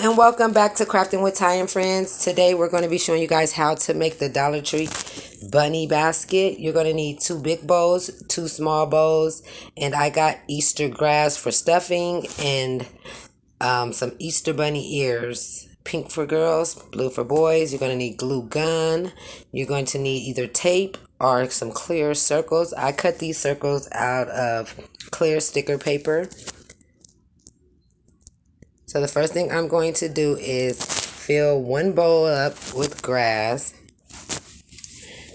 and welcome back to Crafting with Ty and Friends. Today we're going to be showing you guys how to make the Dollar Tree bunny basket. You're going to need 2 big bowls, 2 small bowls, and I got Easter grass for stuffing and some Easter bunny ears. Pink for girls, blue for boys. You're going to need glue gun. You're going to need either tape or some clear circles. I cut these circles out of clear sticker paper. So the first thing I'm going to do is fill one bowl up with grass.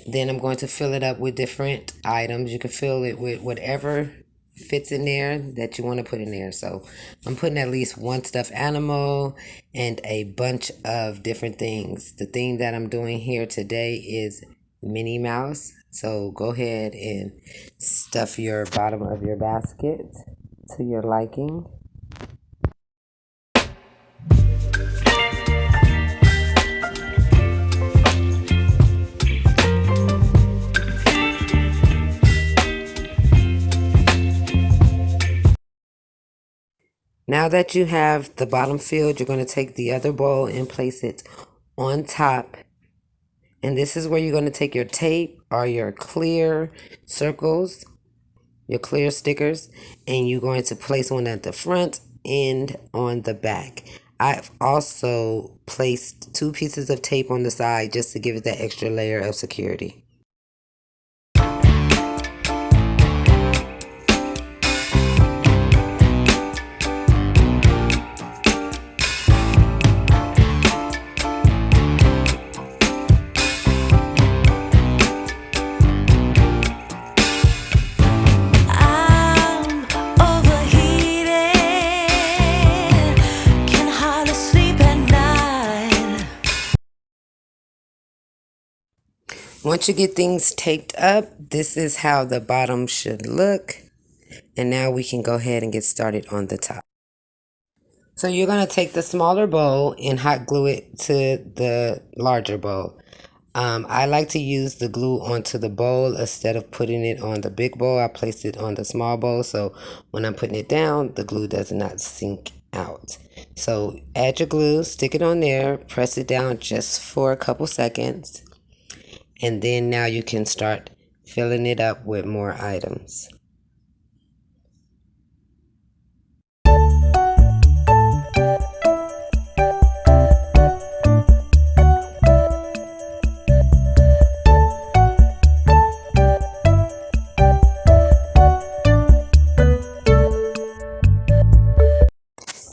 Then I'm going to fill it up with different items. You can fill it with whatever fits in there that you want to put in there. So I'm putting at least one stuffed animal and a bunch of different things. The thing that I'm doing here today is Minnie Mouse. So go ahead and stuff your bottom of your basket to your liking. Now that you have the bottom filled, you're going to take the other bowl and place it on top. And this is where you're going to take your tape or your clear circles, your clear stickers, and you're going to place one at the front and on the back. I've also placed 2 pieces of tape on the side just to give it that extra layer of security. Once you get things taped up, this is how the bottom should look. And now we can go ahead and get started on the top. So you're going to take the smaller bowl and hot glue it to the larger bowl. I like to use the glue onto the bowl instead of putting it on the big bowl. I placed it on the small bowl, so when I'm putting it down, the glue does not sink out. So add your glue, stick it on there, press it down just for a couple seconds. And then now you can start filling it up with more items.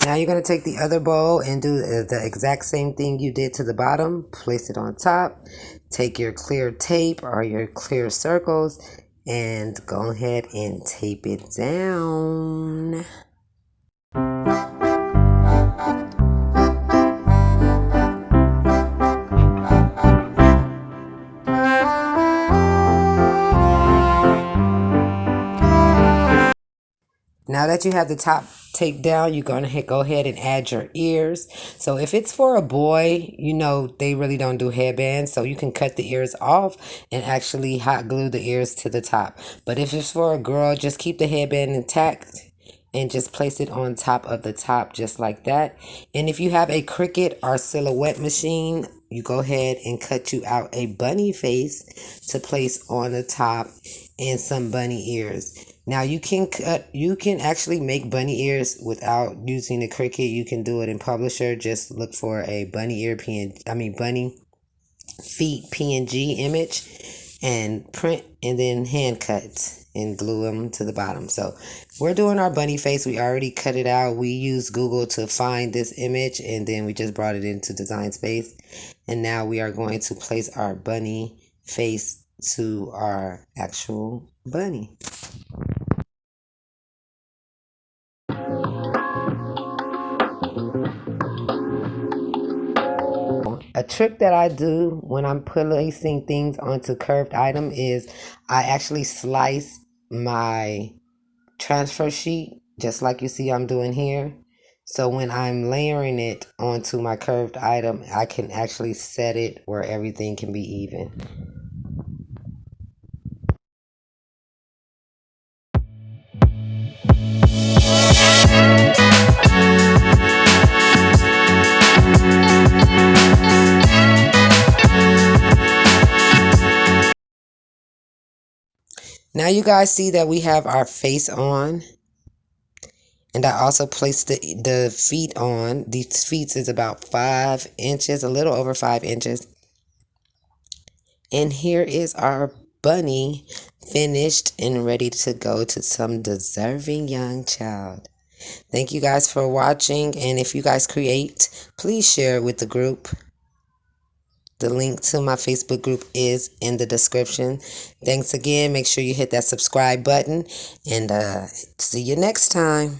Now you're going to take the other bowl and do the exact same thing you did to the bottom. Place it on top. Take your clear tape or your clear circles and go ahead and tape it down. Now that you have the top taped down, you're going to go ahead and add your ears. So if it's for a boy, you know, they really don't do headbands. So you can cut the ears off and actually hot glue the ears to the top. But if it's for a girl, just keep the headband intact and just place it on top of the top just like that. And if you have a Cricut or silhouette machine, you go ahead and cut you out a bunny face to place on the top and some bunny ears. Now you can actually make bunny ears without using the Cricut. You can do it in Publisher. Just look for a bunny feet PNG image and print and then hand cut and glue them to the bottom. So we're doing our bunny face. We already cut it out. We used Google to find this image and then we just brought it into Design Space. And now we are going to place our bunny face to our actual bunny. A trick that I do when I'm placing things onto curved item is I actually slice my transfer sheet just like you see I'm doing here. So when I'm layering it onto my curved item, I can actually set it where everything can be even. Now you guys see that we have our face on. And I also placed the feet on. These feet is about 5 inches, a little over 5 inches. And here is our bunny finished and ready to go to some deserving young child. Thank you guys for watching. And if you guys create, please share it with the group. The link to my Facebook group is in the description. Thanks again. Make sure you hit that subscribe button. And see you next time.